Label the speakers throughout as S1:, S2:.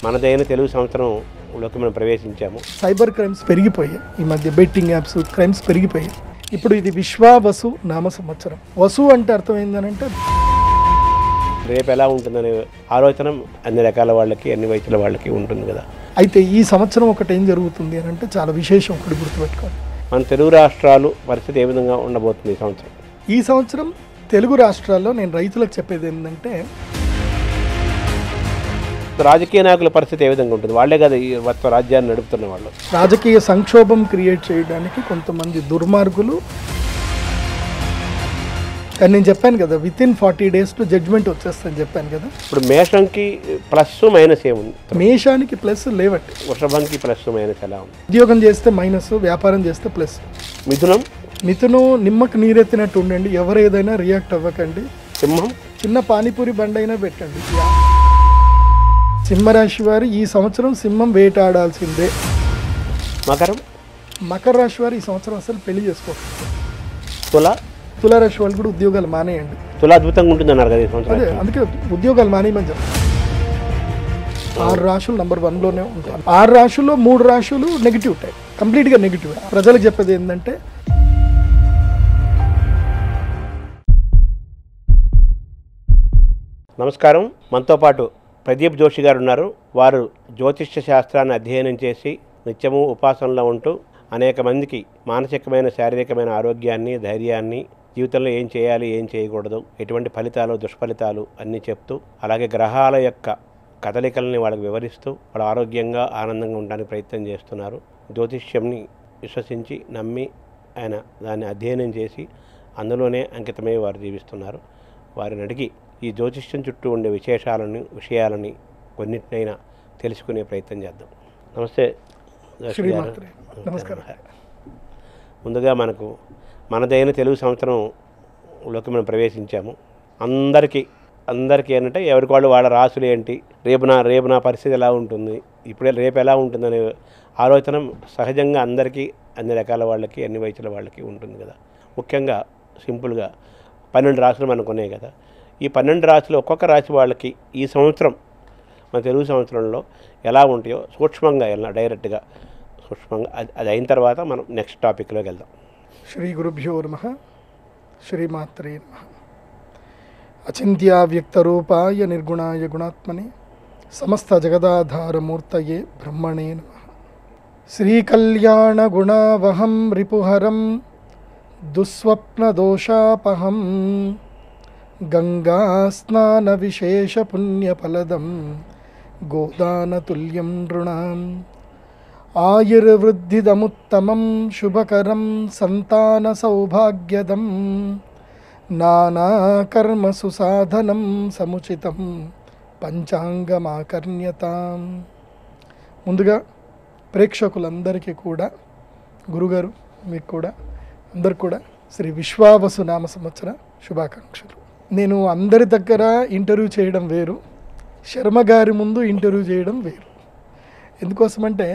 S1: మనదైన తెలుగు సంవత్సరంలోకి మనం ప్రవేశించాము.
S2: Cyber crimes పెరిగిపోయాయి. ఈ మధ్య బెట్టింగ్ యాప్స్ క్రైమ్స్ పెరిగిపోయాయి. ఇప్పుడు ఇది విశ్వావసు నామ సంవత్సరం. వసు అంటే అర్థం ఏంటంటే
S1: రేపు ఎలా ఉంటుందనే ఆలోచన అన్ని రకాల వాళ్ళకి, అన్ని వయసుల వాళ్ళకి ఉంటుంది కదా.
S2: అయితే ఈ సంవత్సరం ఒకటి ఏం జరుగుతుంది అని అంటే చాలా విశేషం. ఒకటి గుర్తుపెట్టుకోవాలి,
S1: మన తెలుగు రాష్ట్రాలు పరిస్థితి ఏ విధంగా ఉండబోతుంది ఈ సంవత్సరం.
S2: ఈ సంవత్సరం తెలుగు రాష్ట్రాల్లో నేను రైతులకు చెప్పేది ఏంటంటే
S1: రాజకీయ నాయకుల పరిస్థితి ఏ విధంగా ఉంటుంది. వాళ్ళే కదా ఈ మొత్తం రాజ్యాన్ని నడుపుతున్న వాళ్ళు.
S2: రాజకీయ సంక్షోభం క్రియేట్ చేయడానికి కొంతమంది దుర్మార్గులు. కానీ నేను చెప్పాను కదా, వితిన్ 40 days జడ్జ్మెంట్ వచ్చేస్తుందని చెప్పాను కదా.
S1: ఇప్పుడు మేషంకి ప్లస్ మైనస్ ఏముంది?
S2: మేషానికి ప్లస్ లేవట్టి,
S1: వృషభంకి ప్లస్ మైనస్ ఎలా ఉంది?
S2: ఉద్యోగం చేస్తే మైనస్, వ్యాపారం చేస్తే ప్లస్. మిథునం నిమ్మకు నీరెత్తినట్టు ఉండండి, ఎవరు ఏదైనా రియాక్ట్ అవ్వకండి.
S1: సింహం
S2: చిన్న పానీపూరి బండి అయినా పెట్టండి. సింహరాశి వారు ఈ సంవత్సరం సింహం వేటాడాల్సిందే. మకర రాశి వారు ఈ సంవత్సరం అసలు పెళ్లి చేసుకోవాలి. తులారాశి వాళ్ళు కూడా ఉద్యోగాలు మానేయండి.
S1: అద్భుతంగా ఉంటుంది అన్నారు కదా ఈ సంవత్సరం.
S2: అదే అందుకే ఉద్యోగాలు మానేయమని చెప్తారు. 6 రాశులు నంబర్ 1లోనే ఉంటాయి. 6 రాశుల్లో 3 రాశులు నెగిటివ్ ఉంటాయి, కంప్లీట్గా నెగిటివ్. ప్రజలకు చెప్పేది ఏంటంటే
S1: నమస్కారం. మనతో పాటు ప్రదీప్ జోషి గారు ఉన్నారు. వారు జ్యోతిష్య శాస్త్రాన్ని అధ్యయనం చేసి నిత్యము ఉపాసనలో ఉంటూ అనేక మందికి మానసికమైన, శారీరకమైన ఆరోగ్యాన్ని, ధైర్యాన్ని, జీవితంలో ఏం చేయాలి, ఏం చేయకూడదు, ఎటువంటి ఫలితాలు, దుష్ఫలితాలు అన్నీ చెప్తూ, అలాగే గ్రహాల యొక్క కదలికల్ని వాళ్ళకి వివరిస్తూ వాళ్ళ ఆరోగ్యంగా, ఆనందంగా ఉండడానికి ప్రయత్నం చేస్తున్నారు. జ్యోతిష్యంని విశ్వసించి, నమ్మి ఆయన దాన్ని అధ్యయనం చేసి అందులోనే అంకితమై వారు జీవిస్తున్నారు. వారిని అడిగి ఈ జ్యోతిష్యం చుట్టూ ఉండే విషయాలని కొన్నిటినైనా తెలుసుకునే ప్రయత్నం చేద్దాం. నమస్తే.
S2: నమస్కారం.
S1: ముందుగా మనదైన తెలుగు సంవత్సరంలోకి మనం ప్రవేశించాము. అందరికీ ఏంటంటే ఎవరికి వాళ్ళ రాసులు ఏంటి, రేపు నా పరిస్థితి ఎలా ఉంటుంది, రేపు ఎలా ఉంటుందనే ఆలోచన సహజంగా అందరికీ, అన్ని రకాల వాళ్ళకి, అన్ని వయసుల వాళ్ళకి ఉంటుంది కదా. ముఖ్యంగా సింపుల్గా 12 రాశులు మనకు ఉన్నాయి కదా. ఈ 12 రాశులు ఒక్కొక్క రాశి వాళ్ళకి ఈ సంవత్సరం, మన తెలుగు సంవత్సరంలో ఎలా ఉంటాయో సూక్ష్మంగా డైరెక్ట్గా సూక్ష్మంగా అది అయిన తర్వాత మనం నెక్స్ట్ టాపిక్లోకి వెళ్దాం.
S2: శ్రీ గురుభ్యో నమః. శ్రీమాత్రే నమః. అచింత్యావ్యక్తరూపాయ నిర్గుణాయ గుణాత్మనే సమస్త జగదాధారమూర్తయే బ్రహ్మణే నమః. శ్రీకళ్యాణ గుణావహం రిపుహరం దుస్వప్నదోషాపహం గంగా స్నాన విశేష పుణ్యఫలదం గోదానతుల్యం నృణాం. ఆయుర్వృద్ధిదముత్తమం శుభకరం సంతాన సౌభాగ్యదం నానాకర్మసు సాధనం సముచితం పంచాంగమాకర్ణ్యతాం. ముందుగా ప్రేక్షకులందరికీ కూడా, గురుగారు మీకు కూడా, అందరికి కూడా శ్రీ విశ్వావసు నామ సంవత్సర శుభాకాంక్షలు. నేను అందరి దగ్గర ఇంటర్వ్యూ చేయడం వేరు, శర్మ గారి ముందు ఇంటర్వ్యూ చేయడం వేరు. ఎందుకోసమంటే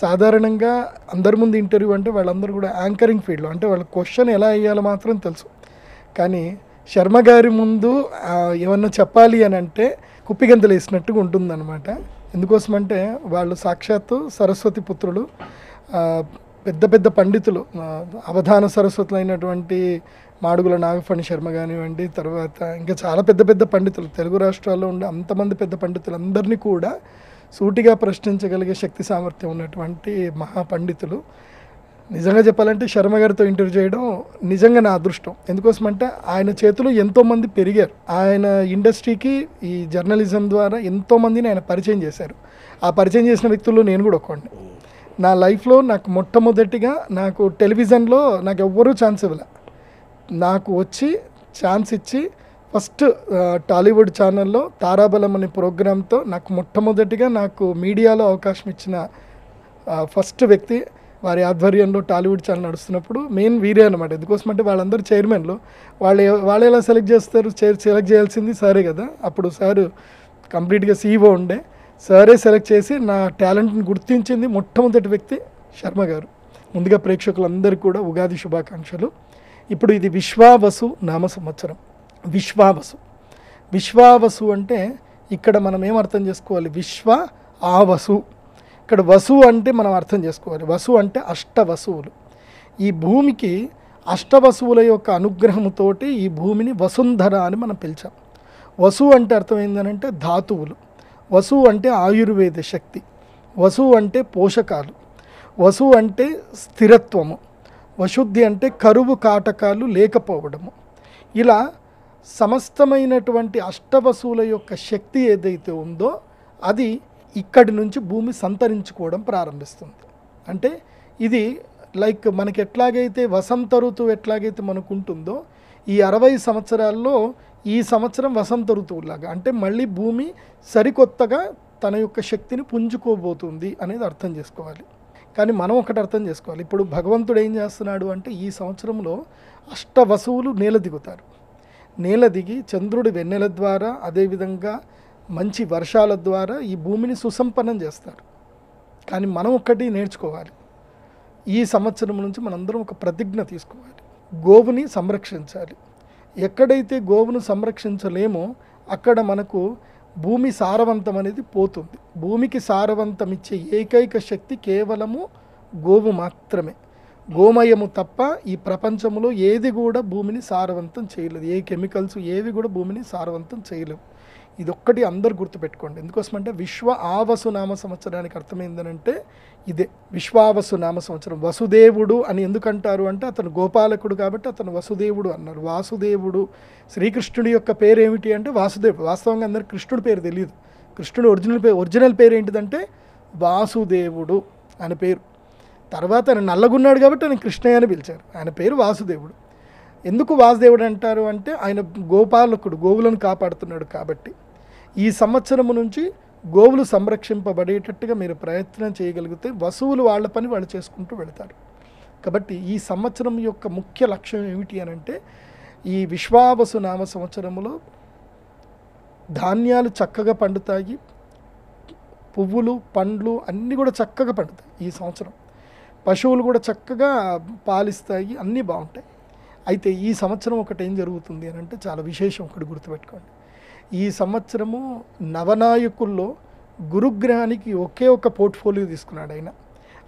S2: సాధారణంగా అందరి ముందు ఇంటర్వ్యూ అంటే వాళ్ళందరూ కూడా యాంకరింగ్ ఫీల్డ్లో, అంటే వాళ్ళ క్వశ్చన్ ఎలా వేయాలో మాత్రం తెలుసు. కానీ శర్మ గారి ముందు ఏమన్నా చెప్పాలి అని అంటే కుప్పిగంతలు వేసినట్టుగా ఉంటుందన్నమాట. ఎందుకోసమంటే వాళ్ళు సాక్షాత్తు సరస్వతి పుత్రులు, పెద్ద పెద్ద పండితులు, అవధాన సరస్వతులు అయినటువంటి మాడుగుల నాగఫణి శర్మ కానివ్వండి, తర్వాత ఇంకా చాలా పెద్ద పెద్ద పండితులు, తెలుగు రాష్ట్రాల్లో ఉండే అంతమంది పెద్ద పండితులందరినీ కూడా సూటిగా ప్రశ్నించగలిగే శక్తి సామర్థ్యం ఉన్నటువంటి మహాపండితులు. నిజంగా చెప్పాలంటే శర్మ గారితో ఇంటర్వ్యూ చేయడం నిజంగా నా అదృష్టం. ఎందుకోసమంటే ఆయన చేతిలో ఎంతోమంది పెరిగారు. ఆయన ఇండస్ట్రీకి ఈ జర్నలిజం ద్వారా ఎంతోమందిని ఆయన పరిచయం చేశారు. ఆ పరిచయం చేసిన వ్యక్తుల్లో నేను కూడా ఒక్కండి. నా లైఫ్లో నాకు మొట్టమొదటిగా నాకు టెలివిజన్లో నాకు ఎవ్వరూ ఛాన్స్ ఇవ్వలే. నాకు వచ్చి ఛాన్స్ ఇచ్చి ఫస్ట్ టాలీవుడ్ ఛానల్లో తారాబలం అనే ప్రోగ్రాంతో నాకు మొట్టమొదటిగా నాకు మీడియాలో అవకాశం ఇచ్చిన ఫస్ట్ వ్యక్తి. వారి ఆధ్వర్యంలో టాలీవుడ్ ఛానల్ నడుస్తున్నప్పుడు మెయిన్ వీరే అనమాట. ఎందుకోసమంటే వాళ్ళందరూ చైర్మన్లు, వాళ్ళు ఎలా సెలెక్ట్ చేస్తారు, సెలెక్ట్ చేయాల్సింది సారే కదా. అప్పుడు సారు కంప్లీట్గా CEO ఉండే, సారే సెలెక్ట్ చేసి నా టాలెంట్ని గుర్తించింది మొట్టమొదటి వ్యక్తి శర్మ గారు. ముందుగా ప్రేక్షకులందరికీ కూడా ఉగాది శుభాకాంక్షలు. ఇప్పుడు ఇది విశ్వావసు నామ సంవత్సరం. విశ్వావసు అంటే ఇక్కడ మనం ఏం అర్థం చేసుకోవాలి, విశ్వ ఆ వసు. ఇక్కడ వసు అంటే మనం అర్థం చేసుకోవాలి, వసు అంటే అష్టవసువులు. ఈ భూమికి అష్టవసువుల యొక్క అనుగ్రహముతోటి ఈ భూమిని వసుంధర అని మనం పిలిచాం. వసు అంటే అర్థం ఏంటంటే ధాతువులు, వసు అంటే ఆయుర్వేద శక్తి, వసు అంటే పోషకాలు, వసు అంటే స్థిరత్వము, వశుద్ధి అంటే కరువు కాటకాలు లేకపోవడము. ఇలా సమస్తమైనటువంటి అష్టవసువుల యొక్క శక్తి ఏదైతే ఉందో అది ఇక్కడి నుంచి భూమి సంతరించుకోవడం ప్రారంభిస్తుంది. అంటే ఇది లైక్ మనకి ఎట్లాగైతే వసంత ఋతువు ఎట్లాగైతే మనకు ఉంటుందో ఈ 60 సంవత్సరాల్లో ఈ సంవత్సరం వసంత ఋతువులాగా, అంటే మళ్ళీ భూమి సరికొత్తగా తన యొక్క శక్తిని పుంజుకోబోతుంది అనేది అర్థం చేసుకోవాలి. కానీ మనం ఒకటి అర్థం చేసుకోవాలి, ఇప్పుడు భగవంతుడు ఏం చేస్తున్నాడు అంటే ఈ సంవత్సరంలో అష్టవసువులు నేల దిగుతారు. నేల దిగి చంద్రుడి వెన్నెల ద్వారా అదేవిధంగా మంచి వర్షాల ద్వారా ఈ భూమిని సుసంపన్నం చేస్తారు. కానీ మనం ఒక్కటి నేర్చుకోవాలి, ఈ సంవత్సరం నుంచి మనందరం ఒక ప్రతిజ్ఞ తీసుకోవాలి, గోవుని సంరక్షించాలి. ఎక్కడైతే గోవును సంరక్షించలేమో అక్కడ మనకు భూమి సారవంతం అనేది పోతుంది. భూమికి సారవంతం ఇచ్చే ఏకైక శక్తి కేవలము గోవు మాత్రమే. గోమయము తప్ప ఈ ప్రపంచంలో ఏది కూడా భూమిని సారవంతం చేయలేదు. ఏ కెమికల్స్ ఏవి కూడా భూమిని సారవంతం చేయలేవు. ఇది ఒక్కటి అందరు గుర్తుపెట్టుకోండి. ఎందుకోసమంటే విశ్వ ఆవసు నామ సంవత్సరానికి అర్థమైందనంటే ఇదే. విశ్వావసు నామ సంవత్సరం. వసుదేవుడు అని ఎందుకంటారు అంటే అతను గోపాలకుడు కాబట్టి అతను వసుదేవుడు అన్నారు. వాసుదేవుడు, శ్రీకృష్ణుడి యొక్క పేరు ఏమిటి అంటే వాసుదేవుడు. వాస్తవంగా అందరికి కృష్ణుడి పేరు తెలియదు. కృష్ణుడు ఒరిజినల్ పేరు ఏంటిదంటే వాసుదేవుడు అని పేరు. తర్వాత ఆయన నల్లగున్నాడు కాబట్టి ఆయన కృష్ణయ్య అని పిలిచారు. ఆయన పేరు వాసుదేవుడు. ఎందుకు వాసుదేవుడు అంటారు అంటే ఆయన గోపాలకుడు, గోవులను కాపాడుతున్నాడు కాబట్టి. ఈ సంవత్సరము నుంచి గోవులు సంరక్షింపబడేటట్టుగా మీరు ప్రయత్నం చేయగలిగితే వసువులు వాళ్ళ పని వాళ్ళు చేసుకుంటూ వెళతారు. కాబట్టి ఈ సంవత్సరం యొక్క ముఖ్య లక్ష్యం ఏమిటి అని అంటే ఈ విశ్వావసు నామ సంవత్సరంలో ధాన్యాలు చక్కగా పండుతాయి, పువ్వులు పండ్లు అన్నీ కూడా చక్కగా పండుతాయి ఈ సంవత్సరం. పశువులు కూడా చక్కగా పాలిస్తాయి, అన్నీ బాగుంటాయి. అయితే ఈ సంవత్సరం ఒకటి ఏం జరుగుతుంది అని అంటే చాలా విశేషం, ఒకటి గుర్తుపెట్టుకోండి. ఈ సంవత్సరము నవనాయకుల్లో గురుగ్రహానికి ఒకే ఒక పోర్ట్ఫోలియో తీసుకున్నాడు.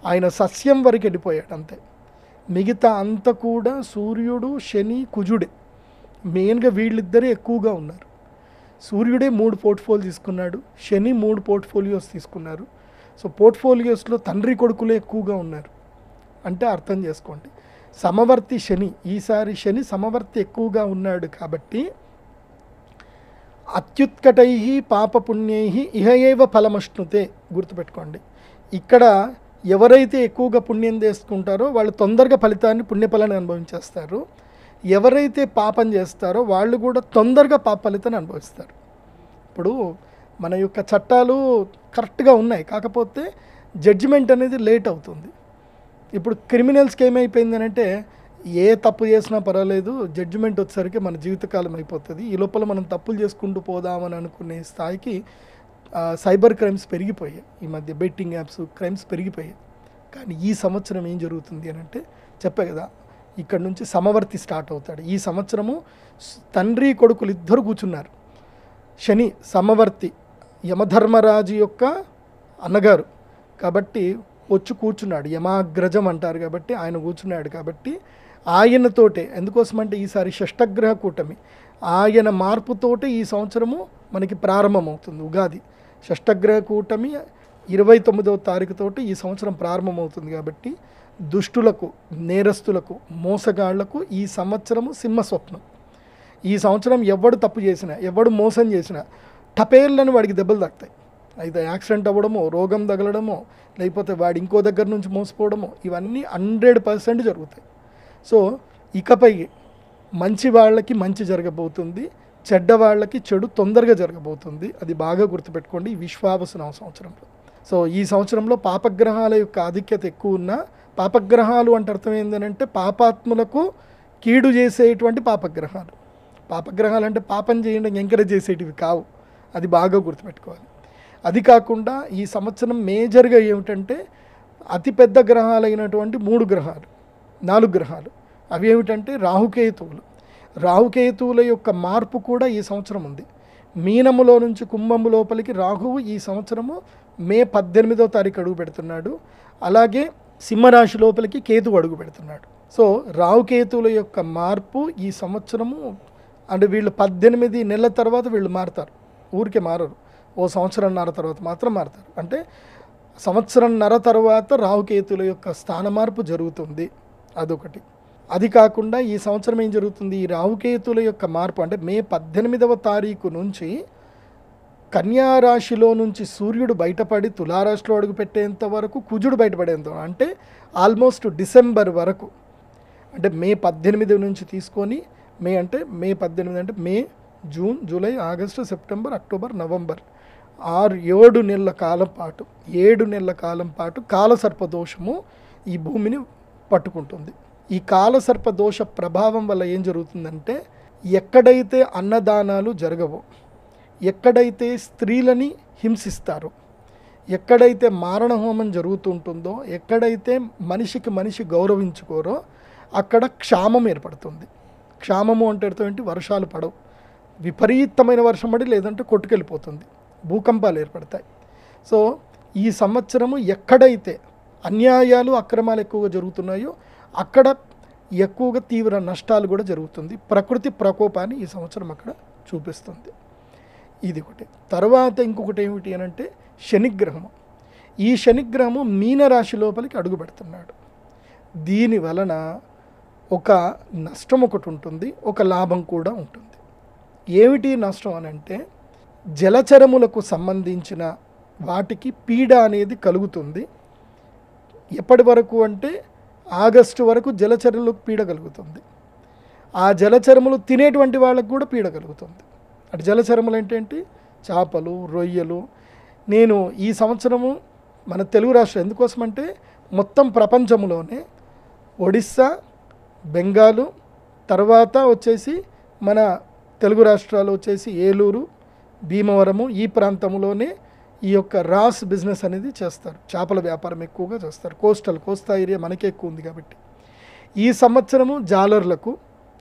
S2: ఆయన సస్యం వరకు వెళ్ళిపోయాడు అంతే. మిగతా అంతా కూడా సూర్యుడు, శని, కుజుడే. మెయిన్గా వీళ్ళిద్దరే ఎక్కువగా ఉన్నారు. సూర్యుడే 3 పోర్ట్ఫోలియో తీసుకున్నాడు, శని 3 పోర్ట్ఫోలియోస్ తీసుకున్నారు. సో పోర్ట్ఫోలియోస్లో తండ్రి కొడుకులే ఎక్కువగా ఉన్నారు. అంటే అర్థం చేసుకోండి, సమవర్తి శని, ఈసారి శని సమవర్తి ఎక్కువగా ఉన్నాడు కాబట్టి అత్యుత్కటై పాపపుణ్యై ఇహ ఏవ ఫలమశ్నుతే. గుర్తుపెట్టుకోండి, ఇక్కడ ఎవరైతే ఎక్కువగా పుణ్యం చేసుకుంటారో వాళ్ళు తొందరగా ఫలితాన్ని, పుణ్యఫలాన్ని అనుభవించేస్తారు. ఎవరైతే పాపం చేస్తారో వాళ్ళు కూడా తొందరగా పాప ఫలితాన్ని అనుభవిస్తారు. ఇప్పుడు మన యొక్క చట్టాలు కరెక్ట్గా ఉన్నాయి, కాకపోతే జడ్జిమెంట్ అనేది లేట్ అవుతుంది. ఇప్పుడు క్రిమినల్స్కి ఏమైపోయిందనంటే ఏ తప్పు చేసినా పర్వాలేదు, జడ్జిమెంట్ వచ్చేసరికి మన జీవితకాలం అయిపోతుంది. ఈ లోపల మనం తప్పులు చేసుకుంటూ పోదామని అనుకునే స్థాయికి సైబర్ క్రైమ్స్ పెరిగిపోయాయి. ఈ మధ్య బెట్టింగ్ యాప్స్ క్రైమ్స్ పెరిగిపోయాయి. కానీ ఈ సంవత్సరం ఏం జరుగుతుంది అని అంటే చెప్పే కదా, ఇక్కడ నుంచి సమవర్తి స్టార్ట్ అవుతాడు. ఈ సంవత్సరము తండ్రి కొడుకులు ఇద్దరు కూర్చున్నారు. శని సమవర్తి, యమధర్మరాజు యొక్క అన్నగారు కాబట్టి వచ్చి కూర్చున్నాడు. యమాగ్రజం అంటారు కాబట్టి ఆయన కూర్చున్నాడు. కాబట్టి ఆయనతోటే, ఎందుకోసమంటే ఈసారి షష్టగ్రహ కూటమి, ఆయన మార్పుతోటే ఈ సంవత్సరము మనకి ప్రారంభమవుతుంది. ఉగాది షష్టగ్రహ కూటమి 29వ తారీఖుతోటి ఈ సంవత్సరం ప్రారంభమవుతుంది. కాబట్టి దుష్టులకు, నేరస్తులకు, మోసగాళ్లకు ఈ సంవత్సరము సింహస్వప్నం. ఈ సంవత్సరం ఎవడు తప్పు చేసినా, ఎవడు మోసం చేసినా టపేర్లను వాడికి దెబ్బలు తాకుతాయి. అయితే యాక్సిడెంట్ అవ్వడమో, రోగం తగలడమో, లేకపోతే వాడు ఇంకో దగ్గర నుంచి మోసపోవడమో, ఇవన్నీ 100% జరుగుతాయి. సో ఇకపై మంచి వాళ్ళకి మంచి జరగబోతుంది, చెడ్డ వాళ్ళకి చెడు తొందరగా జరగబోతుంది. అది బాగా గుర్తుపెట్టుకోండి ఈ విశ్వావసు నవ సంవత్సరంలో. సో ఈ సంవత్సరంలో పాపగ్రహాల యొక్క ఆధిక్యత ఎక్కువ ఉన్నా, పాపగ్రహాలు అంటే అర్థం ఏంటంటే పాపాత్ములకు కీడు చేసేటువంటి పాపగ్రహాలు. పాపగ్రహాలు అంటే పాపం చేయడం ఎంకరేజ్ చేసేటివి కావు, అది బాగా గుర్తుపెట్టుకోవాలి. అది కాకుండా ఈ సంవత్సరం మేజర్గా ఏమిటంటే అతిపెద్ద గ్రహాలైనటువంటి 3 గ్రహాలు, 4 గ్రహాలు, అవి ఏమిటంటే రాహుకేతువులు. రాహుకేతువుల యొక్క మార్పు కూడా ఈ సంవత్సరం ఉంది. మీనములో నుంచి కుంభము లోపలికి రాహువు ఈ సంవత్సరము మే 18వ తారీఖు అడుగు పెడుతున్నాడు. అలాగే సింహరాశి లోపలికి కేతువు అడుగు పెడుతున్నాడు. సో రాహుకేతువుల యొక్క మార్పు ఈ సంవత్సరము అంటే వీళ్ళు 18 నెలల తర్వాత వీళ్ళు మారుతారు, ఊరికే మారరు. ఓ సంవత్సరంన్నర తర్వాత మాత్రం మారుతారు. అంటే సంవత్సరంన్నర తర్వాత రాహుకేతువుల యొక్క స్థాన మార్పు జరుగుతుంది, అదొకటి. అది కాకుండా ఈ సంవత్సరం ఏం జరుగుతుంది, ఈ రాహుకేతువుల యొక్క మార్పు అంటే మే 18వ తారీఖు నుంచి కన్యారాశిలో నుంచి సూర్యుడు బయటపడి తులారాశిలో అడుగుపెట్టేంత వరకు కుజుడు బయటపడేంత అంటే ఆల్మోస్ట్ డిసెంబర్ వరకు, అంటే మే 18 నుంచి తీసుకొని మే 18 అంటే May, June, July, August, September, October, November 7 నెలల కాలం పాటు 7 నెలల కాలం పాటు కాలసర్ప దోషము ఈ భూమిని పట్టుకుంటుంది. ఈ కాలసర్ప దోష ప్రభావం వల్ల ఏం జరుగుతుందంటే ఎక్కడైతే అన్నదానాలు జరగవో, ఎక్కడైతే స్త్రీలని హింసిస్తారో, ఎక్కడైతే మారణహోమం జరుగుతుంటుందో, ఎక్కడైతే మనిషికి మనిషి గౌరవించుకోరో అక్కడ క్షామం ఏర్పడుతుంది. క్షామము అంటే అర్థం ఏంటి, వర్షాలు పడవు, విపరీతమైన వర్షం పడి లేదంటే కొట్టుకెళ్ళిపోతుంది, భూకంపాలు ఏర్పడతాయి. సో ఈ సంవత్సరము ఎక్కడైతే అన్యాయాలు అక్రమాలు ఎక్కువగా జరుగుతున్నాయో అక్కడ ఎక్కువగా తీవ్ర నష్టాలు కూడా జరుగుతుంది. ప్రకృతి ప్రకోపాన్ని ఈ సంవత్సరం అక్కడ చూపిస్తుంది. ఇది ఒకటి. తర్వాత ఇంకొకటి ఏమిటి అని అంటే శనిగ్రహము. ఈ శనిగ్రహము మీనరాశి లోపలికి అడుగు పెడుతున్నాడు. దీని వలన ఒక నష్టం ఒకటి ఉంటుంది, ఒక లాభం కూడా ఉంటుంది. ఏమిటి నష్టం అని అంటే జలచరములకు సంబంధించిన వాటికి పీడ అనేది కలుగుతుంది. ఎప్పటి వరకు అంటే ఆగస్టు వరకు జలచరములకు పీడ కలుగుతుంది. ఆ జలచరములు తినేటువంటి వాళ్ళకు కూడా పీడ కలుగుతుంది. అటు జలచరములు ఏంటంటే చేపలు, రొయ్యలు. నేను ఈ సంవత్సరము మన తెలుగు రాష్ట్రం ఎందుకోసమంటే మొత్తం ప్రపంచంలోనే ఒడిస్సా, బెంగాలు, తర్వాత వచ్చేసి మన తెలుగు రాష్ట్రాలు వచ్చేసి ఏలూరు, భీమవరము, ఈ ప్రాంతంలోనే ఈ యొక్క రాస్ బిజినెస్ అనేది చేస్తారు. చేపల వ్యాపారం ఎక్కువగా చేస్తారు. కోస్తా ఏరియా మనకే ఎక్కువ ఉంది కాబట్టి. ఈ సంవత్సరము జాలర్లకు,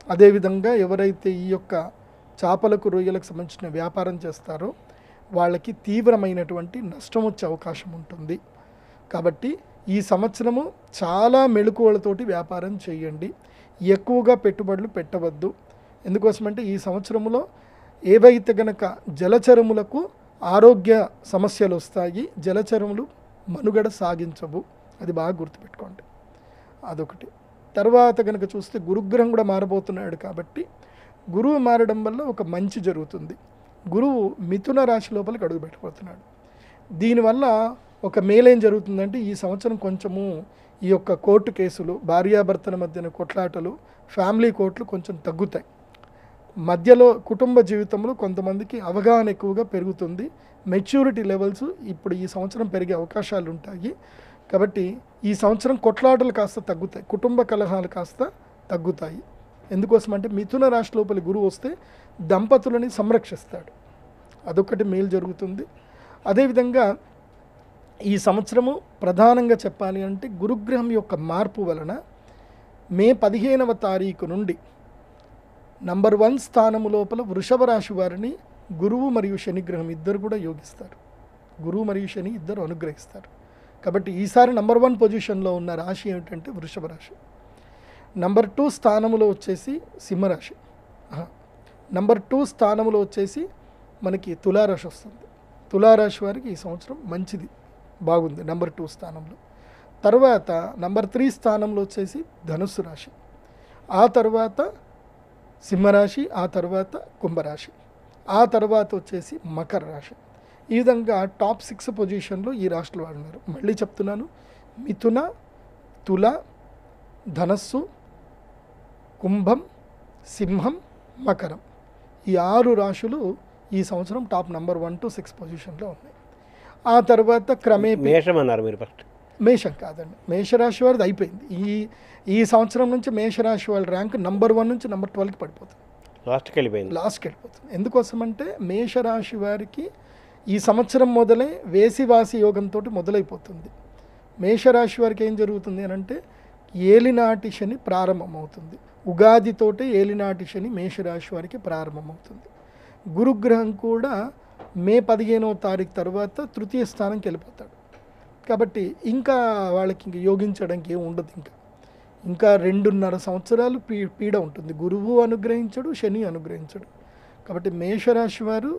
S2: అదేవిధంగా ఎవరైతే ఈ యొక్క చేపలకు, రొయ్యలకు సంబంధించిన వ్యాపారం చేస్తారో వాళ్ళకి తీవ్రమైనటువంటి నష్టం వచ్చే అవకాశం ఉంటుంది. కాబట్టి ఈ సంవత్సరము చాలా మెళకువలతోటి వ్యాపారం చేయండి. ఎక్కువగా పెట్టుబడులు పెట్టవద్దు. ఎందుకోసమంటే ఈ సంవత్సరంలో ఏవైతే గనక జలచరములకు ఆరోగ్య సమస్యలు వస్తాయి, జలచరములు మనుగడ సాగించవు, అది బాగా గుర్తుపెట్టుకోండి. అదొకటి. తర్వాత కనుక చూస్తే గురుగ్రహం కూడా మారబోతున్నాడు కాబట్టి గురువు మారడం వల్ల ఒక మంచి జరుగుతుంది. గురువు మిథున రాశి లోపలికి అడుగు పెట్టబోతున్నాడు. దీనివల్ల ఒక మేలేం జరుగుతుందంటే ఈ సంవత్సరం కొంచెము ఈ యొక్క కోర్టు కేసులు, భార్యాభర్తల మధ్యన కొట్లాటలు, ఫ్యామిలీ కోర్టులు కొంచెం తగ్గుతాయి. మధ్యలో కుటుంబ జీవితంలో కొంతమందికి అవగాహన ఎక్కువగా పెరుగుతుంది. మెచ్యూరిటీ లెవెల్స్ ఇప్పుడు ఈ సంవత్సరం పెరిగే అవకాశాలు ఉంటాయి. కాబట్టి ఈ సంవత్సరం కొట్లాటలు కాస్త తగ్గుతాయి, కుటుంబ కలహాలు కాస్త తగ్గుతాయి. ఎందుకోసమంటే మిథున రాశి లోపలి గురువు వస్తే దంపతులని సంరక్షిస్తాడు, అదొకటి మేలు జరుగుతుంది. అదేవిధంగా ఈ సంవత్సరము ప్రధానంగా చెప్పాలి అంటే గురుగ్రహం యొక్క మార్పు వలన మే 15వ తారీఖు నుండి నంబర్ 1 స్థానము లోపల వృషభ రాశి వారిని గురువు మరియు శనిగ్రహం ఇద్దరు కూడా యోగిస్తారు. గురువు మరియు శని ఇద్దరు అనుగ్రహిస్తారు. కాబట్టి ఈసారి నంబర్ 1 పొజిషన్లో ఉన్న రాశి ఏమిటంటే వృషభ రాశి. నంబర్ 2 స్థానంలో వచ్చేసి సింహరాశి. నంబర్ 2 స్థానంలో వచ్చేసి మనకి తులారాశి వస్తుంది. తులారాశి వారికి ఈ సంవత్సరం మంచిది, బాగుంది నంబర్ 2 స్థానంలో. తర్వాత నంబర్ 3 స్థానంలో వచ్చేసి ధనుస్సు రాశి, ఆ తర్వాత సింహరాశి, ఆ తర్వాత కుంభరాశి, ఆ తర్వాత వచ్చేసి మకర రాశి. ఈ విధంగా టాప్ 6 పొజిషన్లో ఈ రాశులు వారు ఉన్నారు. మళ్ళీ చెప్తున్నాను, మిథున, తుల, ధనస్సు, కుంభం, సింహం, మకరం, ఈ 6 రాశులు ఈ సంవత్సరం టాప్ నంబర్ 1 to 6 పొజిషన్లో ఉన్నాయి. ఆ తర్వాత క్రమేపీ
S1: మేషం అన్నారు మీరు ఫస్ట్.
S2: మేషం కాదండి, మేషరాశి వారిది అయిపోయింది. ఈ సంవత్సరం నుంచి మేషరాశి వాళ్ళ ర్యాంక్ నంబర్ 1 నుంచి నంబర్ 12కి పడిపోతుంది,
S1: లాస్ట్కి వెళ్ళిపోతుంది.
S2: ఎందుకోసమంటే మేషరాశి వారికి ఈ సంవత్సరం మొదలై వేసివాసి యోగంతో మొదలైపోతుంది. మేషరాశి వారికి ఏం జరుగుతుంది అని అంటే ఏలినాటి శని ప్రారంభమవుతుంది. ఉగాదితోటే ఏలినాటి శని మేషరాశి వారికి ప్రారంభమవుతుంది. గురుగ్రహం కూడా మే 15వ తారీఖు తర్వాత తృతీయ స్థానంకి వెళ్ళిపోతాడు. కాబట్టి ఇంకా వాళ్ళకి ఇంక యోగించడానికి ఏం ఉండదు. ఇంకా 2.5 సంవత్సరాలు పీడ ఉంటుంది. గురువు అనుగ్రహించడు, శని అనుగ్రహించడు. కాబట్టి మేషరాశి వారు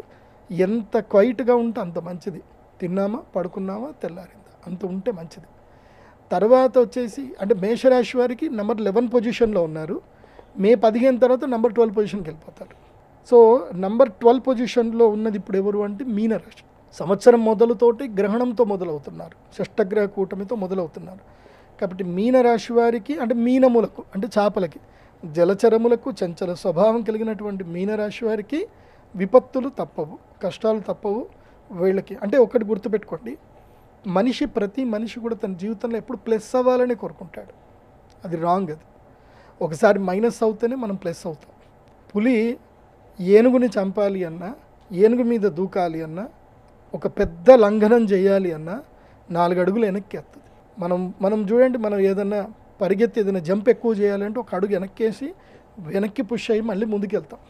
S2: ఎంత క్వైట్గా ఉంటే అంత మంచిది. తిన్నామా, పడుకున్నామా, తెల్లారిందా, అంత ఉంటే మంచిది. తర్వాత వచ్చేసి అంటే మేషరాశి వారికి నెంబర్ 11 పొజిషన్లో ఉన్నారు. మే 15 తర్వాత నెంబర్ 12 పొజిషన్కి వెళ్ళిపోతారు. సో నెంబర్ 12 పొజిషన్లో ఉన్నది ఇప్పుడు ఎవరు అంటే మీనరాశి. సంవత్సరం మొదలుతోటి గ్రహణంతో మొదలవుతున్నారు, షష్టగ్రహ కూటమితో మొదలవుతున్నారు. కాబట్టి మీనరాశి వారికి అంటే మీనములకు అంటే చేపలకి, జలచరములకు చంచల స్వభావం కలిగినటువంటి మీనరాశి వారికి విపత్తులు తప్పవు, కష్టాలు తప్పవు. వీళ్ళకి అంటే ఒకటి గుర్తుపెట్టుకోండి, ప్రతి మనిషి కూడా తన జీవితంలో ఎప్పుడు ప్లస్ అవ్వాలని కోరుకుంటాడు. అది రాంగ్. అది ఒకసారి మైనస్ అవుతేనే మనం ప్లస్ అవుతాం. పులి ఏనుగుని చంపాలి అన్నా, ఏనుగు మీద దూకాలి అన్నా, ఒక పెద్ద లంఘనం చేయాలి అన్నా 4 అడుగులు వెనక్కి ఎత్తుంది. మనం చూడండి, మనం ఏదన్నా పరిగెత్తి ఏదైనా జంప్ ఎక్కువ చేయాలంటే ఒక అడుగు వెనక్కి పుష్ అయ్యి మళ్ళీ ముందుకెళ్తాం.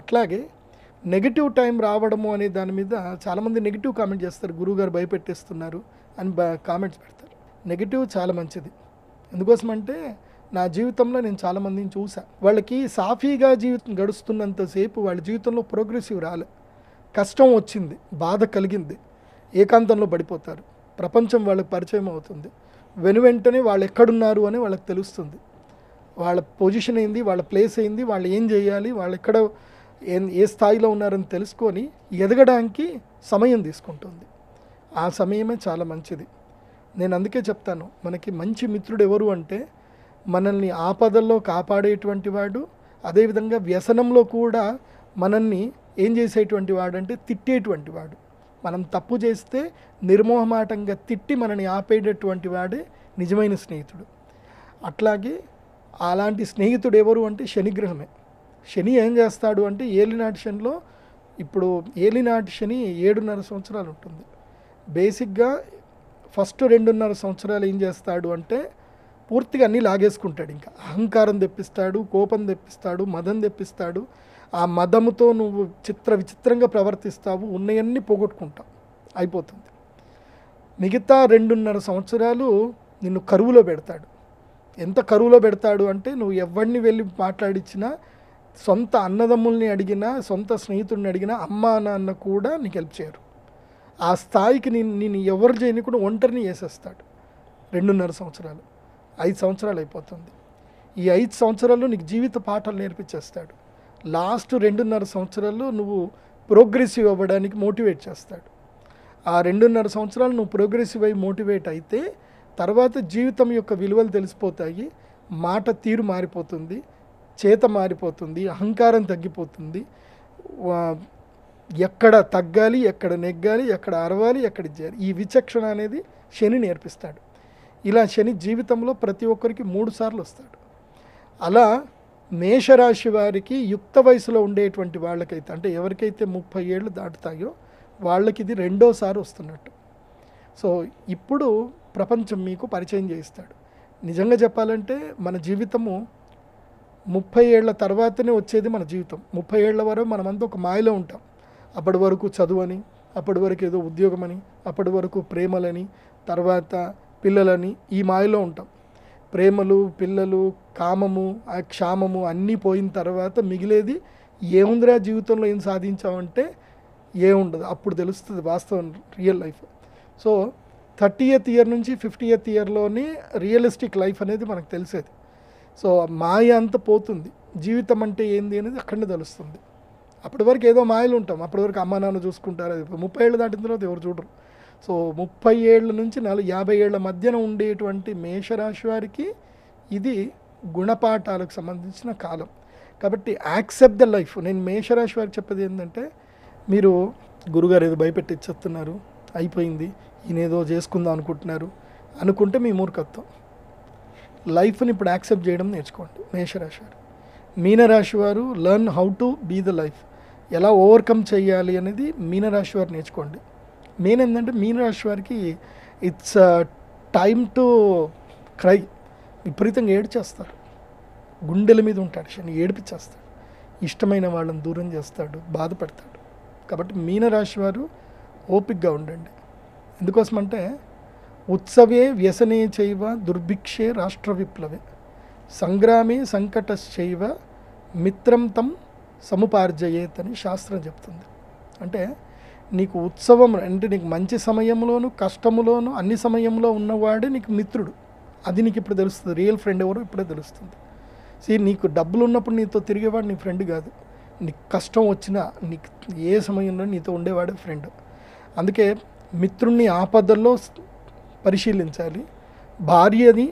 S2: అట్లాగే నెగిటివ్ టైం రావడము అనే దాని మీద చాలామంది నెగిటివ్ కామెంట్ చేస్తారు, గురువుగారు భయపెట్టేస్తున్నారు అని కామెంట్స్ పెడతారు. నెగిటివ్ చాలా మంచిది. ఎందుకోసమంటే నా జీవితంలో నేను చాలామందిని చూసా, వాళ్ళకి సాఫీగా జీవితం గడుస్తున్నంతసేపు వాళ్ళ జీవితంలో ప్రోగ్రెసివ్ రాలే. కష్టం వచ్చింది, బాధ కలిగింది, ఏకాంతంలో పడిపోతారు. ప్రపంచం వాళ్ళకి పరిచయం అవుతుంది. వెనువెంటనే వాళ్ళు ఎక్కడున్నారు అని వాళ్ళకి తెలుస్తుంది. వాళ్ళ పొజిషన్ ఏంది, వాళ్ళ ప్లేస్ ఏంది, వాళ్ళు ఏం చేయాలి, వాళ్ళు ఎక్కడ ఏ స్థాయిలో ఉన్నారని తెలుసుకొని ఎదగడానికి సమయం తీసుకుంటుంది. ఆ సమయమే చాలా మంచిది. నేను అందుకే చెప్తాను, మనకి మంచి మిత్రుడు ఎవరు అంటే మనల్ని ఆపదల్లో కాపాడేటువంటి వాడు, అదేవిధంగా వ్యసనంలో కూడా మనల్ని ఏం చేసేటువంటి వాడు అంటే తిట్టేటువంటి వాడు. మనం తప్పు చేస్తే నిర్మోహమాటంగా తిట్టి మనని ఆపేటటువంటి వాడే నిజమైన స్నేహితుడు. అట్లాగే అలాంటి స్నేహితుడు ఎవరు అంటే శనిగ్రహమే. శని ఏం చేస్తాడు అంటే ఏలినాటి శనిలో ఇప్పుడు ఏలినాటి శని 7.5 సంవత్సరాలు ఉంటుంది. బేసిక్గా ఫస్ట్ 2.5 సంవత్సరాలు ఏం చేస్తాడు అంటే పూర్తిగా అన్నీ లాగేసుకుంటాడు. ఇంకా అహంకారం తెప్పిస్తాడు, కోపం తెప్పిస్తాడు, మదం తెప్పిస్తాడు. ఆ మదముతో నువ్వు విచిత్రంగా ప్రవర్తిస్తావు, ఉన్నవన్నీ పోగొట్టుకుంటావు, అయిపోతుంది. మిగతా 2.5 సంవత్సరాలు నిన్ను కరువులో పెడతాడు. ఎంత కరువులో పెడతాడు అంటే నువ్వు ఎవరిని వెళ్ళి మాట్లాడించినా, సొంత అన్నదమ్ముల్ని అడిగినా, సొంత స్నేహితుడిని అడిగినా, అమ్మ నాన్న కూడా నీకు హెల్ప్ చేయరు. ఆ స్థాయికి నేను ఎవరు చేయని కూడా ఒంటరిని వేసేస్తాడు. 2.5 సంవత్సరాలు, 5 సంవత్సరాలు అయిపోతుంది. ఈ 5 సంవత్సరాల్లో నీకు జీవిత పాఠాలు నేర్పించేస్తాడు. లాస్ట్ 2.5 సంవత్సరాల్లో నువ్వు ప్రోగ్రెసివ్ అవ్వడానికి మోటివేట్ చేస్తాడు. ఆ 2.5 సంవత్సరాలు నువ్వు ప్రోగ్రెసివ్ అయ్యి మోటివేట్ అయితే తర్వాత జీవితం యొక్క విలువలు తెలిసిపోతాయి, మాట తీరు మారిపోతుంది, చేత మారిపోతుంది, అహంకారం తగ్గిపోతుంది. ఎక్కడ తగ్గాలి, ఎక్కడ నెగ్గాలి, ఎక్కడ అరవాలి, ఎక్కడ చేయాలి, ఈ విచక్షణ అనేది శని నేర్పిస్తాడు. ఇలా శని జీవితంలో ప్రతి ఒక్కరికి 3 సార్లు వస్తాడు. అలా మేషరాశి వారికి యుక్త వయసులో ఉండేటువంటి వాళ్ళకైతే అంటే ఎవరికైతే 30 ఏళ్ళు దాటుతాయో వాళ్ళకి ఇది 2వసారి వస్తున్నట్టు. సో ఇప్పుడు ప్రపంచం మీకు పరిచయం చేయిస్తాడు. నిజంగా చెప్పాలంటే మన జీవితము 30 ఏళ్ల తర్వాతనే వచ్చేది మన జీవితం. 30 ఏళ్ల వరకు మనమంతా ఒక మాయలో ఉంటాం. అప్పటి వరకు చదువని, అప్పటి వరకు ఏదో ఉద్యోగమని, అప్పటి వరకు ప్రేమలని, తర్వాత పిల్లలని, ఈ మాయలో ఉంటాం. ప్రేమలు, పిల్లలు, కామము, ఆ క్షామము అన్నీ పోయిన తర్వాత మిగిలేది ఏముందిరా జీవితంలో ఏం సాధించామంటే ఏముండదు. అప్పుడు తెలుస్తుంది వాస్తవం, real life. So 30th year నుంచి 50th ఇయర్లోనే రియలిస్టిక్ లైఫ్ అనేది మనకు తెలిసేది. సో మాయ అంతా పోతుంది, జీవితం అంటే ఏంది అనేది అక్కడనే తెలుస్తుంది. అప్పటి వరకు ఏదో మాయలు ఉంటాం, అప్పటి వరకు అమ్మా నాన్న చూసుకుంటారు. అది 30 ఏళ్ళు దాటిన తర్వాత ఎవరు చూడరు. సో 30 ఏళ్ళ నుంచి 50 ఏళ్ల మధ్యన ఉండేటువంటి మేషరాశి వారికి ఇది గుణపాఠాలకు సంబంధించిన కాలం. కాబట్టి యాక్సెప్ట్ ద లైఫ్. నేను మేషరాశి వారికి చెప్పేది ఏంటంటే, మీరు గురుగారు ఏదో భయపెట్టి చెప్తున్నారు, అయిపోయింది, ఈయన ఏదో చేసుకుందాం అనుకుంటే మీ మూర్ఖత్వం. లైఫ్ని ఇప్పుడు యాక్సెప్ట్ చేయడం నేర్చుకోండి మేషరాశి వారు. మీనరాశి వారు learn how to be the life, ఎలా ఓవర్కమ్ చేయాలి అనేది మీనరాశి వారు నేర్చుకోండి. మెయిన్ ఏంటంటే మీనరాశి వారికి ఇట్స్ టైమ్ టు క్రై. విపరీతంగా ఏడ్చేస్తారు, గుండెల మీద ఉంటాడు శని, ఏడిపించేస్తాడు, ఇష్టమైన వాళ్ళని దూరం చేస్తాడు, బాధపడతాడు. కాబట్టి మీనరాశి వారు ఓపికగా ఉండండి. ఎందుకోసమంటే ఉత్సవే వ్యసనే చైవ దుర్భిక్షే రాష్ట్ర విప్లవే సంగ్రామే సంకటశ్చైవ మిత్రం తం సముపార్జయేత్ అని శాస్త్రం చెప్తుంది. అంటే నీకు ఉత్సవం అంటే నీకు మంచి సమయంలోను కష్టములోను అన్ని సమయంలో ఉన్నవాడే నీకు మిత్రుడు. అది నీకు ఇప్పుడు తెలుస్తుంది. రియల్ ఫ్రెండ్ ఎవరో ఇప్పుడే తెలుస్తుంది. నీకు డబ్బులు ఉన్నప్పుడు నీతో తిరిగేవాడు నీ ఫ్రెండ్ కాదు. నీకు కష్టం వచ్చినా నీకు ఏ సమయంలో నీతో ఉండేవాడే ఫ్రెండ్. అందుకే మిత్రుణ్ణి ఆపదల్లో పరిశీలించాలి, భార్యని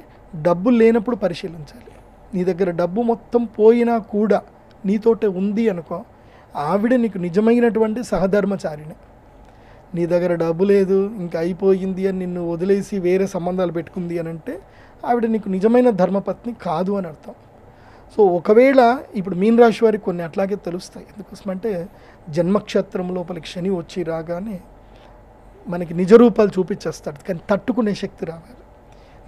S2: డబ్బు లేనప్పుడు పరిశీలించాలి. నీ దగ్గర డబ్బు మొత్తం పోయినా కూడా నీతోటే ఉంది అనుకో, ఆవిడ నీకు నిజమైనటువంటి సహధర్మచారిణి. నీ దగ్గర డబ్బు లేదు ఇంకా అయిపోయింది అని నిన్ను వదిలేసి వేరే సంబంధాలు పెట్టుకుంది అని అంటే ఆవిడ నీకు నిజమైన ధర్మపత్ని కాదు అని అర్థం. సో ఒకవేళ ఇప్పుడు మీన రాశి వారికి కొన్ని అట్లాగే తెలుస్తాయి. ఎందుకోసమంటే జన్మక్షేత్రం లోపలికి శని వచ్చి రాగానే మనకి నిజరూపాలు చూపించేస్తాడు, కానీ తట్టుకునే శక్తి రావాలి.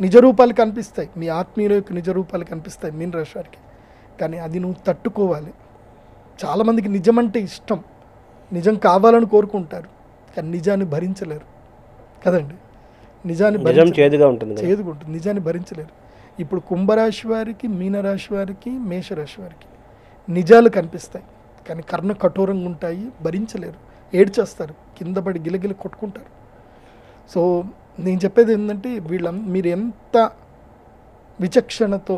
S2: నిజరూపాలు కనిపిస్తాయి, మీ ఆత్మీయుల యొక్క నిజరూపాలు కనిపిస్తాయి మీన రాశి వారికి, కానీ అది నువ్వు తట్టుకోవాలి. చాలామందికి నిజం అంటే ఇష్టం, నిజం కావాలని కోరుకుంటారు, కానీ నిజాన్ని భరించలేరు కదండి. నిజాన్ని
S1: చేదుగా ఉంటుంది,
S2: నిజాన్ని భరించలేరు. ఇప్పుడు కుంభరాశి వారికి, మీనరాశి వారికి, మేషరాశి వారికి నిజాలు కనిపిస్తాయి, కానీ కర్ణ కఠోరంగా ఉంటాయి, భరించలేరు, ఏడ్చేస్తారు, కింద పడి గిలగిలి కొట్టుకుంటారు. సో నేను చెప్పేది ఏంటంటే మీరు ఎంత విచక్షణతో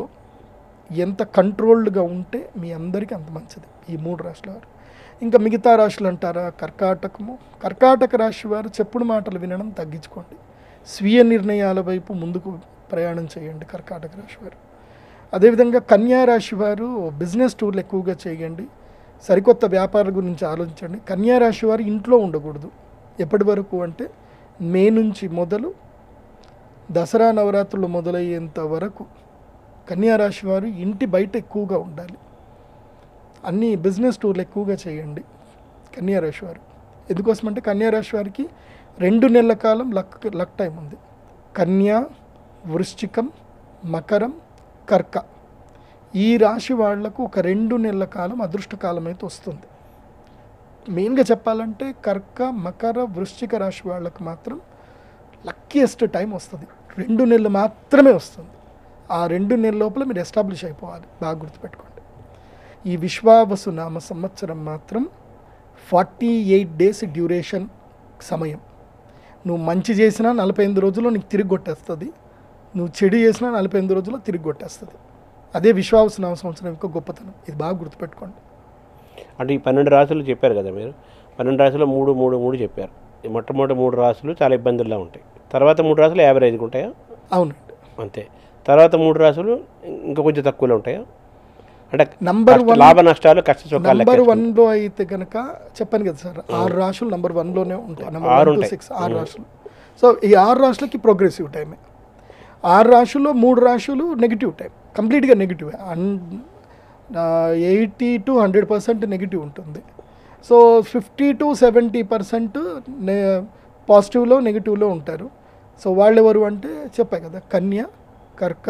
S2: ఎంత కంట్రోల్డ్గా ఉంటే మీ అందరికీ అంత మంచిది ఈ 3 రాశుల వారు. ఇంకా మిగతా రాశులు అంటారా, కర్కాటక రాశి వారు చెప్పుడు మాటలు వినడం తగ్గించుకోండి, స్వీయ నిర్ణయాల వైపు ముందుకు ప్రయాణం చేయండి కర్కాటక రాశి వారు. అదేవిధంగా కన్యా రాశి వారు బిజినెస్ టూర్లు ఎక్కువగా చేయండి, సరికొత్త వ్యాపారాల గురించి ఆలోచించండి. కన్యా రాశి వారు ఇంట్లో ఉండకూడదు. ఎప్పటి వరకు అంటే మే నుంచి మొదలు దసరా నవరాత్రులు మొదలయ్యేంత వరకు కన్యా రాశి వారు ఇంటి బయట ఎక్కువగా ఉండాలి. అన్ని బిజినెస్ టూర్లు ఎక్కువగా చేయండి కన్యా రాశి వారు. ఎందుకోసమంటే కన్యా రాశి వారికి 2 నెలల కాలం లక్ టైం ఉంది. కన్యా, వృశ్చికం, మకరం, కర్క ఈ రాశి వాళ్లకు ఒక 2 నెలల కాలం అదృష్టకాలం అయితే వస్తుంది. మెయిన్గా చెప్పాలంటే కర్క, మకర, వృశ్చిక రాశి వాళ్ళకు మాత్రం లక్కీయెస్ట్ టైం వస్తుంది. 2 నెలలు మాత్రమే వస్తుంది. ఆ 2 నెలల లోపల మీరు ఎస్టాబ్లిష్ అయిపోవాలి, బాగా గుర్తుపెట్టుకోండి. ఈ విశ్వావసు నామ సంవత్సరం మాత్రం 48 డేస్ డ్యూరేషన్ సమయం. నువ్వు మంచి చేసినా 45 రోజుల్లో నీకు తిరిగి కొట్టేస్తుంది, నువ్వు చెడు చేసినా 45 రోజుల్లో తిరిగి కొట్టేస్తుంది. అదే విశ్వావసు నామ సంవత్సరం యొక్క గొప్పతనం, ఇది బాగా గుర్తుపెట్టుకోండి.
S1: అంటే ఈ 12 రాశులు చెప్పారు కదా మీరు, 12 రాశులు 3 చెప్పారు. ఈ మొట్టమొదటి 3 రాశులు చాలా ఇబ్బందుల్లో ఉంటాయి, తర్వాత 3 రాశులు యావరేజ్గా ఉంటాయా?
S2: అవునండి,
S1: అంతే. తర్వాత 3 రాశులు ఇంకా కొంచెం తక్కువలో ఉంటాయా? అంటే
S2: నంబర్ 1
S1: లాభ నష్టాలు కష్ట సుఖాలు
S2: నంబర్ 1లో అయితే కనుక చెప్పాను కదా సార్, 6 రాశులు నంబర్ 1లోనే ఉంటాయి. నంబర్ 1 to 6 6 రాశులు. సో ఈ 6 రాశులకి ప్రోగ్రెసివ్ టైమే. 6 రాశుల్లో 3 రాశులు నెగిటివ్ టైం, కంప్లీట్గా నెగిటివ్, 80 to 100% నెగిటివ్ ఉంటుంది. సో 50 to 70% పాజిటివ్లో నెగిటివ్లో ఉంటారు. సో వాళ్ళు ఎవరు అంటే చెప్పాయి కదా, కన్య, కర్క,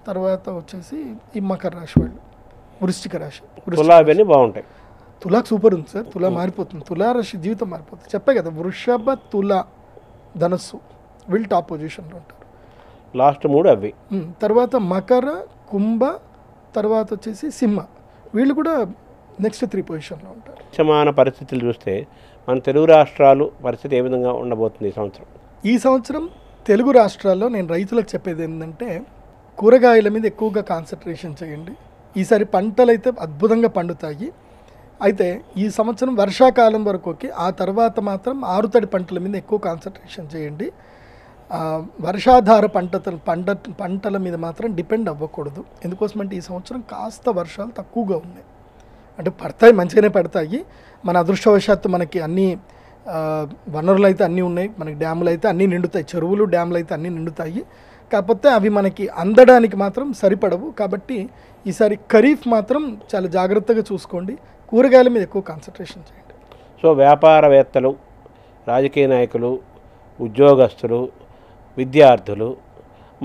S2: తర్వాత వచ్చేసి ఈ మకర రాశి వాళ్ళు, వృశ్చిక రాశి.
S1: అవన్నీ బాగుంటాయి.
S2: తులాకు సూపర్ ఉంది సార్, తులా మారిపోతుంది, తులా రాశి జీవితం మారిపోతుంది. చెప్పాయి కదా, వృషభ, తుల, ధనస్సు వీళ్ళు టాప్ పొజిషన్లో ఉంటారు.
S1: లాస్ట్ 3 అవి.
S2: తర్వాత మకర, కుంభ, తర్వాత వచ్చేసి సింహ, వీళ్ళు కూడా నెక్స్ట్ 3 పొజిషన్లో ఉంటారు.
S1: సమాన పరిస్థితులు చూస్తే మన తెలుగు రాష్ట్రాలు పరిస్థితి ఏ విధంగా ఉండబోతుంది
S2: ఈ సంవత్సరం తెలుగు రాష్ట్రాల్లో నేను రైతులకు చెప్పేది ఏంటంటే కూరగాయల మీద ఎక్కువగా కాన్సన్ట్రేషన్ చేయండి. ఈసారి పంటలు అయితే అద్భుతంగా పండుతాయి. అయితే ఈ సంవత్సరం వర్షాకాలం వరకు ఓకే, ఆ తర్వాత మాత్రం ఆరుతడి పంటల మీద ఎక్కువ కాన్సన్ట్రేషన్ చేయండి. వర్షాధార పంటల మీద మాత్రం డిపెండ్ అవ్వకూడదు. ఎందుకోసమంటే ఈ సంవత్సరం కాస్త వర్షాలు తక్కువగా ఉన్నాయి. అంటే పడతాయి, మంచిగానే పడతాయి. మన అదృష్టవశాత్తు మనకి అన్ని వనరులు అయితే అన్నీ ఉన్నాయి, మనకి డ్యాములు అయితే అన్నీ నిండుతాయి, చెరువులు డ్యాములు అయితే అన్నీ నిండుతాయి. కాకపోతే అవి మనకి అందడానికి మాత్రం సరిపడవు. కాబట్టి ఈసారి ఖరీఫ్ మాత్రం చాలా జాగ్రత్తగా చూసుకోండి, కూరగాయల మీద ఎక్కువ కాన్సన్ట్రేషన్ చేయండి.
S1: సో వ్యాపారవేత్తలు, రాజకీయ నాయకులు, ఉద్యోగస్తులు, విద్యార్థులు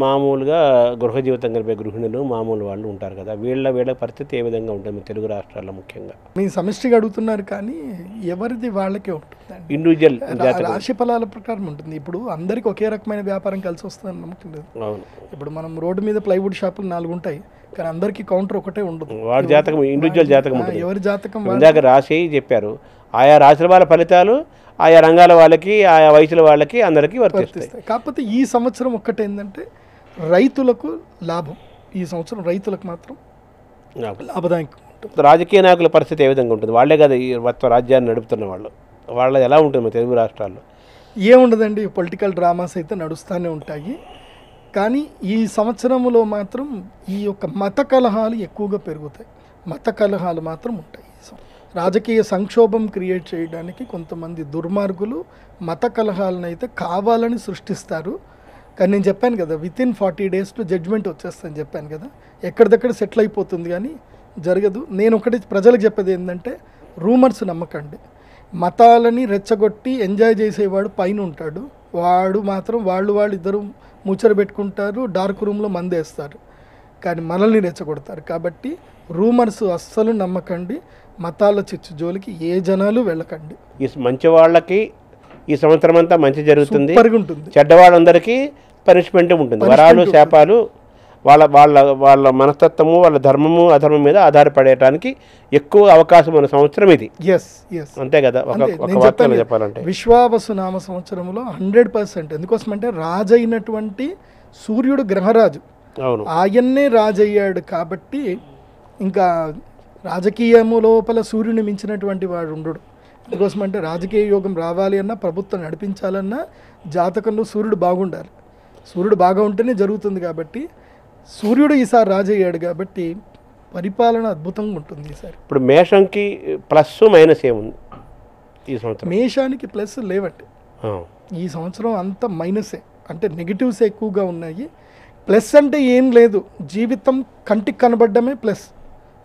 S1: మామూలుగా గృహ జీవితం గడిపే గృహిణులు మామూలు వాళ్ళు ఉంటారు కదా, వీళ్ళ పరిస్థితి ఏ విధంగా ఉంటుంది మీ తెలుగు రాష్ట్రాల్లో ముఖ్యంగా?
S2: మీ సమిష్టిగా అడుగుతున్నారు కానీ ఎవరిది వాళ్ళకే ఉంటుందండి.
S1: ఇండివిజువల్
S2: రాశి ఫలాల ప్రకారం ఉంటుంది. ఇప్పుడు అందరికి ఒకే రకమైన వ్యాపారం కలిసి వస్తుందని నమ్మకం లేదు.
S1: అవును,
S2: ఇప్పుడు మనం రోడ్డు మీద ప్లైవుడ్ షాపులు 4 ఉంటాయి కానీ అందరికీ కౌంటర్ ఒకటే ఉండదు.
S1: వాడి జాతకం ఇండివిజువల్ జాతకం ఉంటుంది.
S2: ఎవరి జాతకం
S1: ఇందాక రాసి చెప్పారు, ఆయా రాశుల వాళ్ళ ఫలితాలు ఆయా రంగాల వాళ్ళకి ఆయా వయసుల వాళ్ళకి అందరికీ వర్తిస్తాయి.
S2: కాకపోతే ఈ సంవత్సరం ఒక్కటే ఏంటంటే రైతులకు లాభం. ఈ సంవత్సరం రైతులకు మాత్రం లాభదాయకం ఉంటుంది.
S1: రాజకీయ నాయకుల పరిస్థితి ఏ విధంగా ఉంటుంది? వాళ్ళే కదా ఈ రాజ్యాన్ని నడుపుతున్న వాళ్ళది ఎలా ఉంటుంది మన తెలుగు రాష్ట్రాల్లో?
S2: ఏముండదండి, పొలిటికల్ డ్రామాస్ అయితే నడుస్తూనే ఉంటాయి. కానీ ఈ సంవత్సరంలో మాత్రం ఈ యొక్క మత కలహాలు ఎక్కువగా పెరుగుతాయి. మత కలహాలు మాత్రం ఉంటాయి. రాజకీయ సంక్షోభం క్రియేట్ చేయడానికి కొంతమంది దుర్మార్గులు మత కలహాలను అయితే కావాలని సృష్టిస్తారు. కానీ నేను చెప్పాను కదా, వితిన్ 40 daysలో జడ్జ్మెంట్ వచ్చేస్తుందని చెప్పాను కదా, ఎక్కడిదక్కడ సెటిల్ అయిపోతుంది కానీ జరగదు. నేను ఒకటి ప్రజలకు చెప్పేది ఏంటంటే, రూమర్స్ నమ్మకండి. మతాలని రెచ్చగొట్టి ఎంజాయ్ చేసేవాడు పైన ఉంటాడు, వాడు మాత్రం వాళ్ళు ఇద్దరు ముచ్చట పెట్టుకుంటారు, డార్క్ రూమ్లో మందేస్తారు, కానీ మనల్ని రెచ్చగొడతారు. కాబట్టి రూమర్స్ అస్సలు నమ్మకండి. మతాల చిచ్చు జోలికి ఏ జనాలు వెళ్ళకండి.
S1: ఈ మంచి వాళ్ళకి ఈ సంవత్సరం అంతా మంచి జరుగుతుంది,
S2: ఉంటుంది.
S1: చెడ్డవాళ్ళందరికీ పనిష్మెంట్ ఉంటుంది. వరాలు శాపాలు వాళ్ళ వాళ్ళ వాళ్ళ మనస్తత్వము వాళ్ళ ధర్మము అధర్మం మీద ఆధారపడటానికి ఎక్కువ అవకాశం ఉన్న సంవత్సరం ఇది. అంతే కదా, ఒక వాక్యంలో చెప్పాలంటే
S2: విశ్వావసు నామ సంవత్సరంలో 100%. ఎందుకోసమంటే రాజు అయినటువంటి సూర్యుడు గ్రహరాజు,
S1: అవును,
S2: ఆయన్నే రాజు అయ్యాడు. కాబట్టి ఇంకా రాజకీయము లోపల సూర్యుని మించినటువంటి వాడు ఉండడు. ఎందుకోసమంటే రాజకీయ యోగం రావాలి అన్నా, ప్రభుత్వం నడిపించాలన్నా జాతకంలో సూర్యుడు బాగుండాలి. సూర్యుడు బాగా ఉంటేనే జరుగుతుంది. కాబట్టి సూర్యుడు ఈసారి రాజు అయ్యాడు కాబట్టి పరిపాలన అద్భుతంగా ఉంటుంది ఈసారి.
S1: ఇప్పుడు మేషంకి ప్లస్ మైనస్ ఏముంది ఈ సంవత్సరం?
S2: మేషానికి ప్లస్ లేవండి ఈ సంవత్సరం, అంతా మైనసే. అంటే నెగిటివ్స్ ఎక్కువగా ఉన్నాయి. ప్లస్ అంటే ఏం లేదు. జీవితం కంటికి కనబడ్డమే ప్లస్,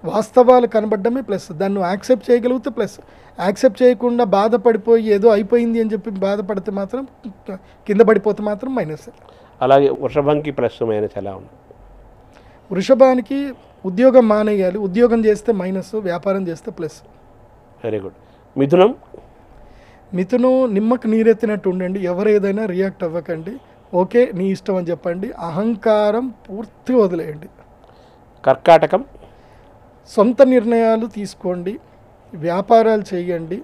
S2: వాస్తవాలు కనబడ్డమే ప్లస్. దాన్ని యాక్సెప్ట్ చేయగలిగితే ప్లస్. యాక్సెప్ట్ చేయకుండా బాధపడిపోయి ఏదో అయిపోయింది అని చెప్పి బాధపడితే మాత్రం, కింద పడిపోతే మాత్రం మైనస్.
S1: అలాగే వృషభంకి ప్లస్ మైనస్ ఎలా ఉంది?
S2: వృషభానికి ఉద్యోగం మానేయాలి, ఉద్యోగం చేస్తే మైనస్, వ్యాపారం చేస్తే ప్లస్.
S1: Very good. మిథునం?
S2: మిథునం నిమ్మకు నీరెత్తినట్టు ఉండండి. ఎవరు ఏదైనా రియాక్ట్ అవ్వకండి, ఓకే నీ ఇష్టం అని చెప్పండి. అహంకారం పూర్తి వదిలేయండి.
S1: కర్కాటకం?
S2: సొంత నిర్ణయాలు తీసుకోండి, వ్యాపారాలు చేయండి,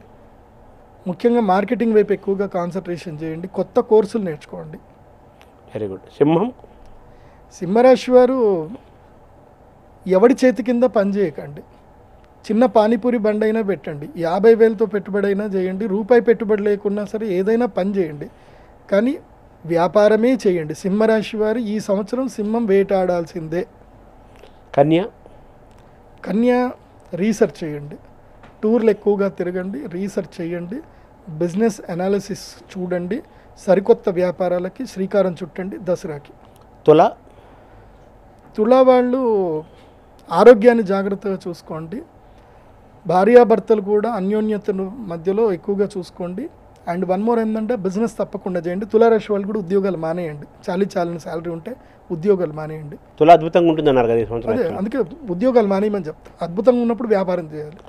S2: ముఖ్యంగా మార్కెటింగ్ వైపు ఎక్కువగా కాన్సన్ట్రేషన్ చేయండి, కొత్త కోర్సులు నేర్చుకోండి.
S1: Very good. సింహం?
S2: సింహరాశి వారు ఎవడి చేతి కింద పని చేయకండి. చిన్న పానీపూరి బండి అయినా పెట్టండి, 50,000తో పెట్టుబడి అయినా చేయండి, రూపాయి పెట్టుబడి లేకున్నా సరే ఏదైనా పని చేయండి, కానీ వ్యాపారమే చేయండి. సింహరాశి వారు ఈ సంవత్సరం సింహం వేటాడాల్సిందే.
S1: కన్య?
S2: కన్య రీసెర్చ్ చేయండి, టూర్లు ఎక్కువగా తిరగండి, రీసెర్చ్ చేయండి, బిజినెస్ అనాలిసిస్ చూడండి, సరికొత్త వ్యాపారాలకి శ్రీకారం చుట్టండి దసరాకి.
S1: తుల?
S2: తుల వాళ్ళు ఆరోగ్యాన్ని జాగ్రత్తగా చూసుకోండి, భార్యాభర్తలు కూడా అన్యోన్యతను మధ్యలో ఎక్కువగా చూసుకోండి. అండ్ వన్ మోర్ ఏంటంటే బిజినెస్ తప్పకుండా చేయండి. తులారాశి వాళ్ళు కూడా ఉద్యోగాలు మానేయండి. చాలని శాలరీ ఉంటే ఉద్యోగాలు మానేయండి.
S1: తుల అద్భుతంగా ఉంటుంది అన్నారు కదా ఈ సంవత్సరం.
S2: అదే అందుకే ఉద్యోగాలు మానేయమని చెప్తా. అద్భుతంగా ఉన్నప్పుడు వ్యాపారం చేయాలి.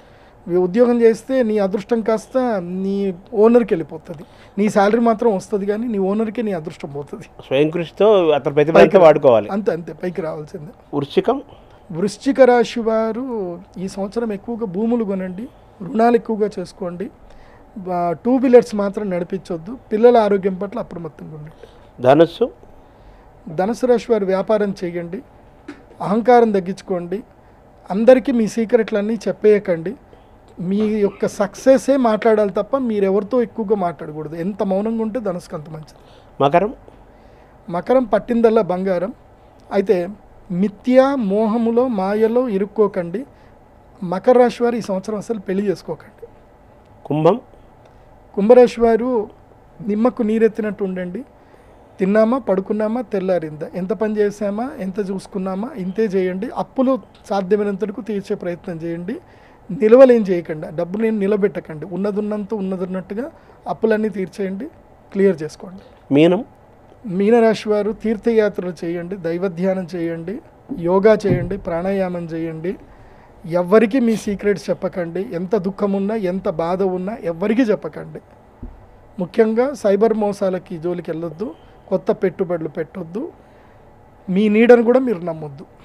S2: ఉద్యోగం చేస్తే నీ అదృష్టం కాస్త నీ ఓనర్కి వెళ్ళిపోతుంది, నీ శాలరీ మాత్రం వస్తుంది కానీ నీ ఓనర్కి నీ అదృష్టం పోతుంది.
S1: స్వయం కృషితో అతని ప్రతిభ వాడుకోవాలి.
S2: అంతే పైకి రావాల్సిందే.
S1: వృశ్చికం?
S2: వృశ్చిక రాశి వారు ఈ సంవత్సరం ఎక్కువగా భూములు కొనండి, రుణాలు ఎక్కువగా చేసుకోండి, 2 వీలర్స్ మాత్రం నడిపించొద్దు, పిల్లల ఆరోగ్యం పట్ల అప్రమత్తంగా ఉండండి.
S1: ధనుస్సు?
S2: ధనుసు రాశి వారు వ్యాపారం చేయండి, అహంకారం తగ్గించుకోండి, అందరికీ మీ సీక్రెట్లన్నీ చెప్పేయకండి, మీ యొక్క సక్సెసే మాట్లాడాలి తప్ప మీరెవరితో ఎక్కువగా మాట్లాడకూడదు. ఎంత మౌనంగా ఉంటే ధనుసుకు అంత మంచిది.
S1: మకరం?
S2: మకరం పట్టిందల్లా బంగారం. అయితే మిథ్యా మోహములో మాయలో ఇరుక్కోకండి. మకర రాశి వారు ఈ సంవత్సరం అసలు పెళ్లి చేసుకోకండి.
S1: కుంభం?
S2: కుంభరాశి వారు నిమ్మకు నీరెత్తినట్టు ఉండండి. తిన్నామా, పడుకున్నామా, తెల్లారిందా, ఎంత పని చేసామా, ఎంత చూసుకున్నామా, ఇంతే చేయండి. అప్పులు సాధ్యమైనంతకు తీర్చే ప్రయత్నం చేయండి. నిల్వలేం చేయకండి, డబ్బులు ఏం నిలబెట్టకండి. ఉన్నదున్నంత ఉన్నదున్నట్టుగా అప్పులన్నీ తీర్చేయండి, క్లియర్ చేసుకోండి.
S1: మీనం?
S2: మీనరాశి వారు తీర్థయాత్రలు చేయండి, దైవధ్యానం చేయండి, యోగా చేయండి, ప్రాణాయామం చేయండి. ఎవ్వరికి మీ సీక్రెట్స్ చెప్పకండి. ఎంత దుఃఖం ఉన్నా, ఎంత బాధ ఉన్నా ఎవ్వరికీ చెప్పకండి. ముఖ్యంగా సైబర్ మోసాలకి జోలికి వెళ్ళొద్దు, కొత్త పెట్టుబడులు పెట్టొద్దు, మీ నీడను కూడా మీరు నమ్మొద్దు.